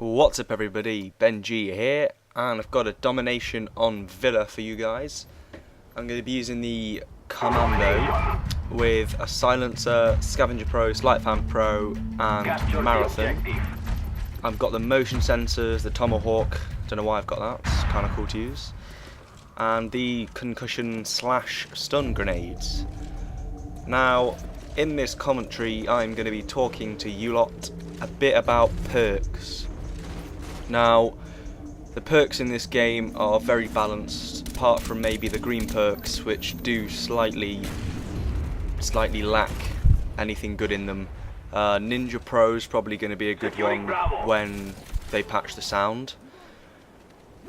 What's up everybody, Ben G here, and I've got a Domination on Villa for you guys. I'm going to be using the Commando with a Silencer, Scavenger Pro, Sleight of Hand Pro and Marathon. I've got the motion sensors, the Tomahawk, don't know why I've got that, it's kind of cool to use, and the concussion / stun grenades. Now, in this commentary I'm going to be talking to you lot a bit about perks. Now, the perks in this game are very balanced, apart from maybe the green perks, which do slightly lack anything good in them. Ninja Pro's probably going to be a good one when they patch the sound.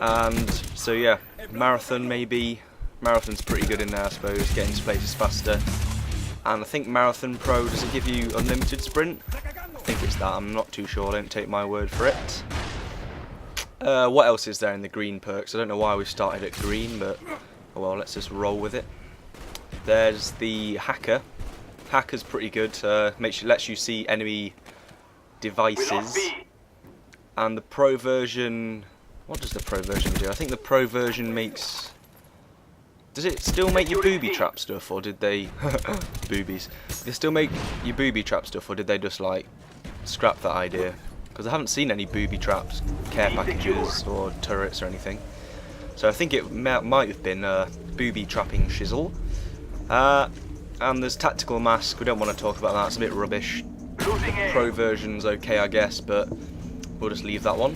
And so yeah, Marathon maybe. Marathon's pretty good in there, I suppose, getting to places faster. And I think Marathon Pro, does it give you unlimited sprint? I think it's that, I'm not too sure, don't take my word for it. What else is there in the green perks? I don't know why we started at green, but oh well, let's just roll with it. There's the Hacker. Hacker's pretty good, lets you see enemy devices. And the Pro version, what does the Pro version do? I think the Pro version makes... Does it still make your booby trap stuff, or did they... boobies. They still make your booby trap stuff, or did they just like scrap that idea? Because I haven't seen any booby traps, care packages or turrets or anything. So I think it might have been booby trapping shizzle. And there's Tactical Mask, we don't want to talk about that, it's a bit rubbish. The Pro version's okay I guess, but we'll just leave that one.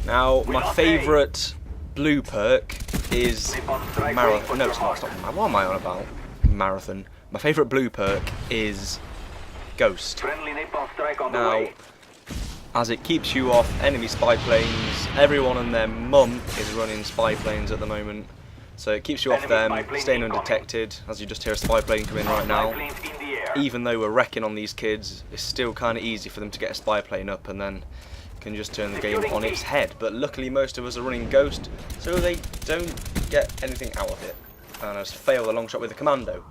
Now my favourite blue perk is Marathon. No, it's not what am I on about? Marathon. My favourite blue perk is Ghost. Now, as it keeps you off enemy spy planes, everyone and their mum is running spy planes at the moment, so it keeps you off them, staying undetected. As you just hear a spy plane come in right now. Even though we're wrecking on these kids, it's still kind of easy for them to get a spy plane up and then can just turn the game on its head. But luckily most of us are running Ghost, so they don't get anything out of it, and I just fail the long shot with the Commando.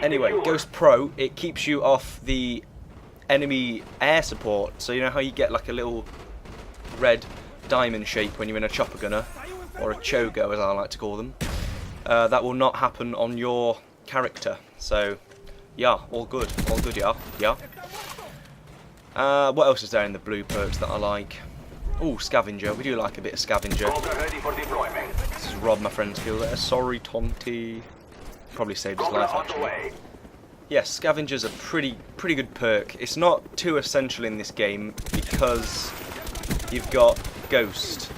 Anyway, Ghost Pro, it keeps you off the enemy air support, so you know how you get like a little red diamond shape when you're in a chopper gunner, or a chogo as I like to call them. That will not happen on your character, so yeah, all good, yeah. What else is there in the blue perks that I like? Oh, Scavenger, we do like a bit of Scavenger. This is Rob, my friend's kill there, sorry Tonty. Probably saved his life actually. Yes, Scavenger's a pretty good perk. It's not too essential in this game because you've got Ghost.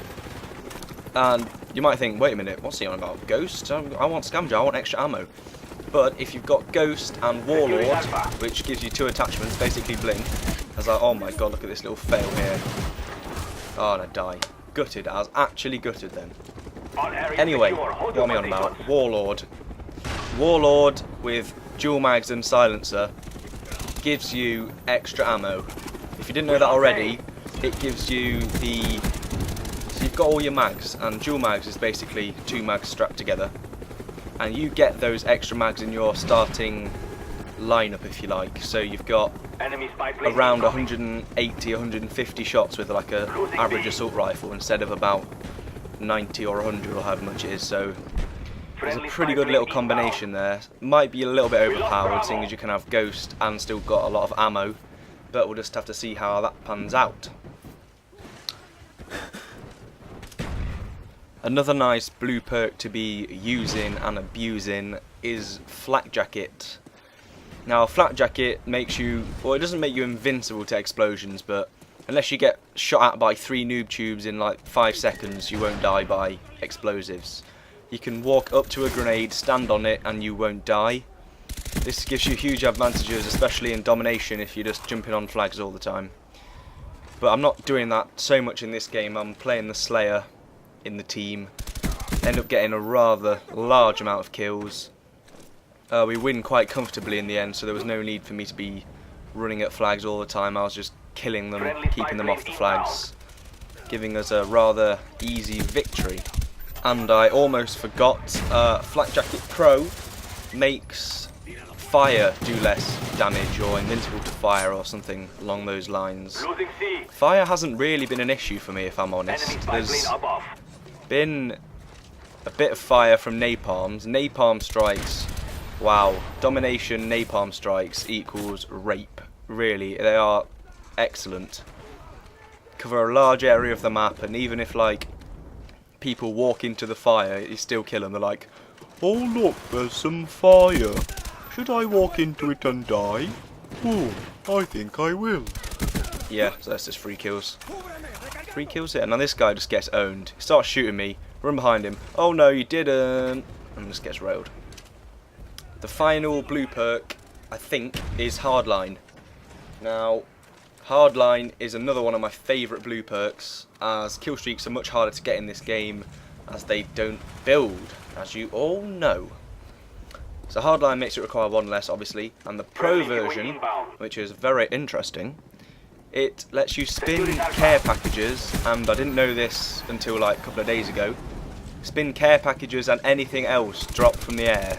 And you might think, wait a minute, what's he on about? Ghost? I want Scavenger, I want extra ammo. But if you've got Ghost and Warlord, which gives you 2 attachments, basically blink. I was like, oh my god, look at this little fail here. Oh, and I die. Gutted, I was actually gutted then. Anyway, what am I on about? Warlord. Warlord with dual mags and silencer gives you extra ammo. If you didn't know that already, it gives you the... So you've got all your mags, and dual mags is basically 2 mags strapped together. And you get those extra mags in your starting lineup if you like. So you've got around 180, 150 shots with like a average assault rifle instead of about 90 or 100 or however much it is. So there's a pretty good little combination there. Might be a little bit overpowered seeing as you can have Ghost and still got a lot of ammo, but we'll just have to see how that pans out. Another nice blue perk to be using and abusing is Flak Jacket. Now Flak Jacket makes you, well, it doesn't make you invincible to explosions, but unless you get shot at by 3 noob tubes in like 5 seconds, you won't die by explosives. You can walk up to a grenade, stand on it, and you won't die. This gives you huge advantages, especially in Domination if you're just jumping on flags all the time. But I'm not doing that so much in this game. I'm playing the Slayer in the team. End up getting a rather large amount of kills. We win quite comfortably in the end, so there was no need for me to be running at flags all the time. I was just killing them, keeping them off the flags, giving us a rather easy victory. And I almost forgot, Flak Jacket Pro makes fire do less damage, or invincible to fire, or something along those lines. Fire hasn't really been an issue for me, if I'm honest. There's been a bit of fire from napalms. Napalm strikes, wow, domination napalm strikes equals rape. Really, they are excellent. Cover a large area of the map, and even if like people walk into the fire, you still kill them. They're like, oh look, there's some fire. Should I walk into it and die? Oh, I think I will. Yeah, so that's just 3 kills. 3 kills here. Now this guy just gets owned. He starts shooting me, run behind him. Oh no, you didn't. And just gets railed. The final blue perk, I think, is Hardline. Now, Hardline is another one of my favourite blue perks, as kill streaks are much harder to get in this game, as they don't build, as you all know. So Hardline makes it require 1 less, obviously, and the Pro version, which is very interesting, it lets you spin care packages, and I didn't know this until like a couple of days ago. Spin care packages and anything else drop from the air.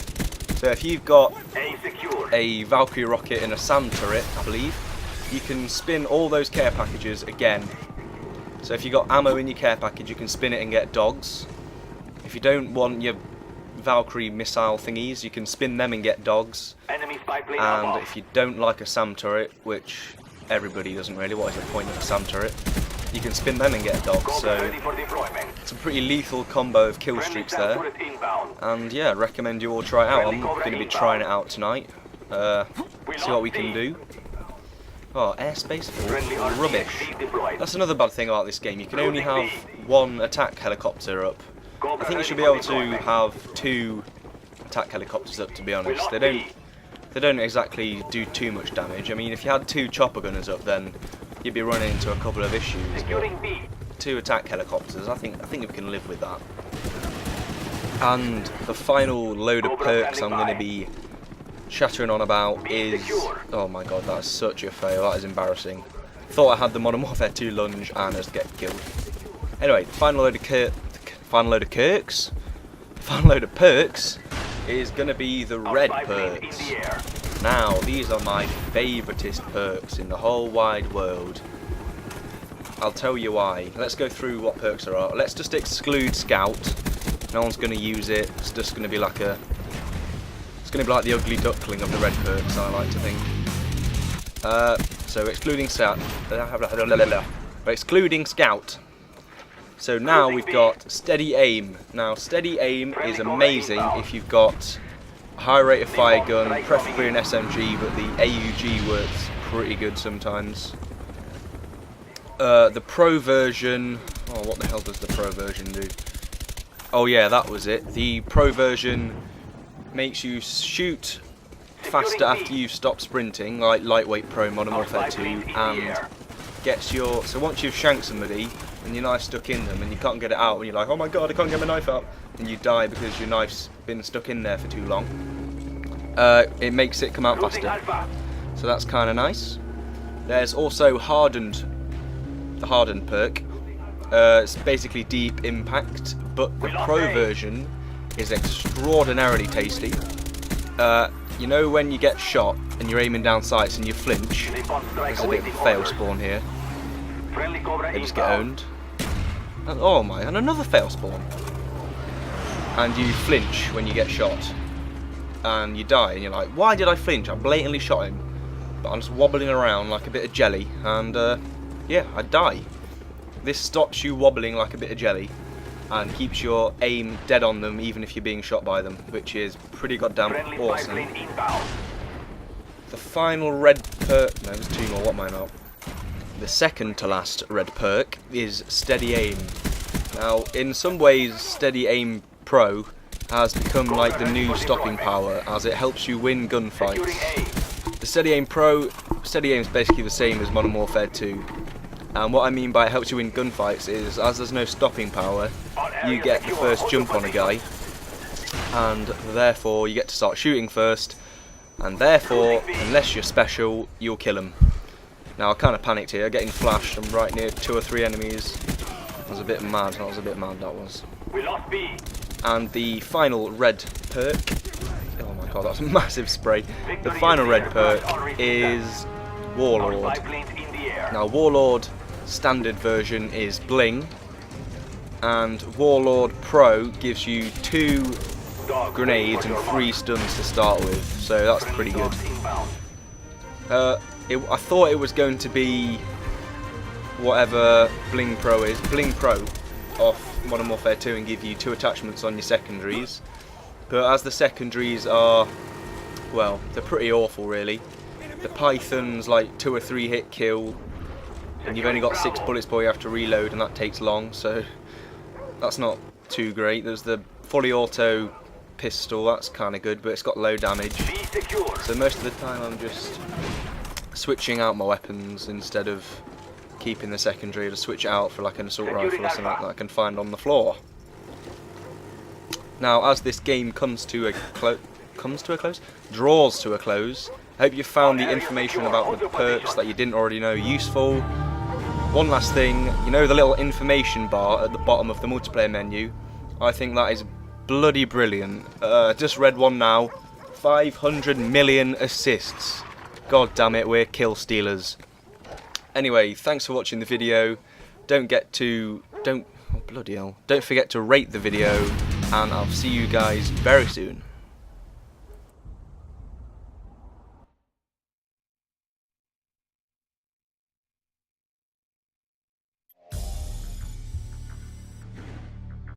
So if you've got a Valkyrie rocket and a SAM turret, I believe, you can spin all those care packages again. So if you've got ammo in your care package, you can spin it and get dogs. If you don't want your Valkyrie missile thingies, you can spin them and get dogs. And if you don't like a SAM turret, which everybody doesn't really, what is the point of a SAM turret? You can spin them and get dogs, so it's a pretty lethal combo of kill streaks there. And yeah, recommend you all try it out. I'm going to be trying it out tonight. See what we can do. Oh, airspace rubbish. That's another bad thing about this game. You can only have 1 attack helicopter up. I think you should be able to have 2 attack helicopters up, to be honest. They don't exactly do too much damage. I mean, if you had 2 chopper gunners up, then you'd be running into a couple of issues. But 2 attack helicopters, I think we can live with that. And the final load of perks I'm going to be chattering on about is, oh my god, that is such a fail. That is embarrassing. Thought I had the Modern Warfare 2 lunge and I just get killed. Anyway, the final load of perks is going to be the red perks. Now, these are my favouriteest perks in the whole wide world. I'll tell you why. Let's go through what perks there are. Let's just exclude Scout. No one's going to use it. It's just going to be like a... It's going to be like the ugly duckling of the red perks, I like to think. So excluding Scout. Excluding Scout. So now we've got Steady Aim. Now Steady Aim is amazing if you've got a high rate of fire gun, preferably an SMG, but the AUG works pretty good sometimes. The Pro version, oh what the hell does the Pro version do? Oh yeah, that was it. The Pro version makes you shoot faster after you've stopped sprinting, like Lightweight Pro Modern Warfare 2, and gets your... So once you've shanked somebody, and your knife's stuck in them and you can't get it out, and you're like, oh my god, I can't get my knife out, and you die because your knife's been stuck in there for too long, it makes it come out faster. So that's kind of nice. There's also the Hardened perk. It's basically deep impact, but the Pro version is extraordinarily tasty. You know when you get shot and you're aiming down sights and you flinch? There's a bit of a fail spawn here. They just get owned. And, oh my, and another fail spawn. And you flinch when you get shot. And you die, and you're like, why did I flinch? I blatantly shot him. But I'm just wobbling around like a bit of jelly, and yeah, I die. This stops you wobbling like a bit of jelly, and keeps your aim dead on them even if you're being shot by them, which is pretty goddamn awesome. The final red perk, no there's 2 more, what am I now? The second to last red perk is Steady Aim. Now, in some ways, Steady Aim Pro has become like the new stopping power, as it helps you win gunfights. The Steady Aim Pro, Steady Aim is basically the same as Modern Warfare 2. And what I mean by it helps you win gunfights is, as there's no stopping power, you get the first jump on a guy, and therefore you get to start shooting first, and therefore, unless you're special, you'll kill him. Now I kind of panicked here, getting flashed. I'm right near 2 or 3 enemies. I was a bit mad, that was. And the final red perk Oh my god, that's a massive spray. The final red perk is Warlord. Now Warlord standard version is bling, and Warlord Pro gives you 2 grenades and 3 stuns to start with, so that's pretty good. I thought it was going to be whatever Bling Pro is. Bling Pro off Modern Warfare 2 and give you 2 attachments on your secondaries, but as the secondaries are, well, they're pretty awful really. The Python's like 2 or 3 hit kill, and you've only got 6 bullets before you have to reload, and that takes long, so that's not too great. There's the fully auto pistol, that's kind of good, but it's got low damage. So most of the time I'm just switching out my weapons instead of keeping the secondary, to switch it out for like an assault rifle or something that I can find on the floor. Now, as this game draws to a close, I hope you found the information about the perks that you didn't already know useful. One last thing, you know the little information bar at the bottom of the multiplayer menu? I think that is bloody brilliant. Just read one now. 500 million assists. God damn it, we're kill stealers. Anyway, thanks for watching the video. Don't forget to rate the video, and I'll see you guys very soon.